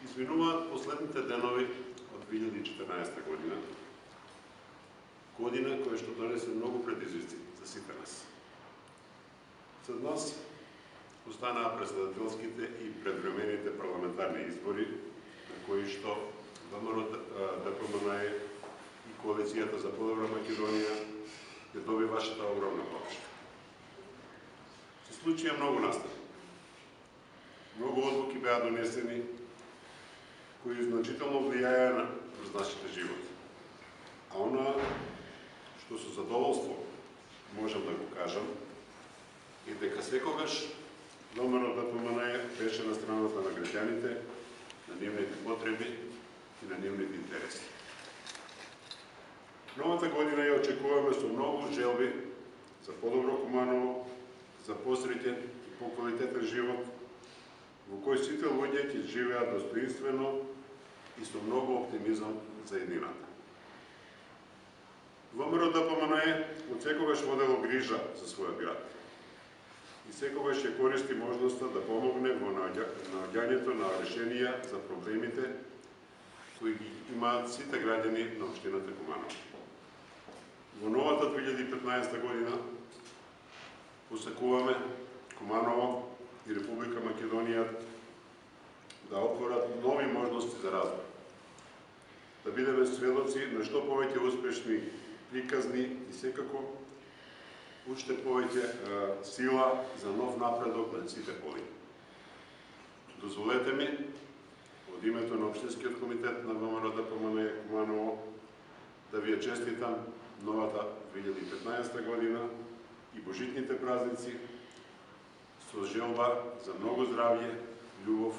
Изминуваат последните денови од 2014 година, година која што донесе многу предизвици за сите нас. След нас останаа председателските и предвремените парламентарни избори, на кои што ВМРО-ДПМНЕ и Коалицијата за подобра Македонија ја доби вашата огромна поддршка. Се случија многу настани. Многу одлуки беа донесени кои значително влијаја на нашите животи. А она што со задоволство можам да го кажам е дека секогаш ВМРО-ДПМНЕ беше на страната на граѓаните, на нивните потреби и на нивните интереси. Новата година ја очекуваме со многу желби за подобро Куманово, за посреќен и поквалитетен живот, во кој сите луѓе ќе живеат достоинствено и со многу оптимизам за еднината. ВМРО-ДПМНЕ од секогаш водело грижа за својот град и секогаш ќе користи можноста да помогне во наоѓањето на решенија за проблемите кои ги имаат сите граѓани на општината Куманово. Во новата 2015 година посакуваме Куманово и Република Македонија да отворат нови можности за развој, да бидеме сведоци на што повеќе успешни приказни и секако уште повеќе сила за нов напредок на сите поли. Дозволете ми, од името на Општинскиот комитет на ВМРО-ДПМНЕ Куманово, да ви ја честитам новата 2015 година и божитните празници со желба за многу здравје, љубов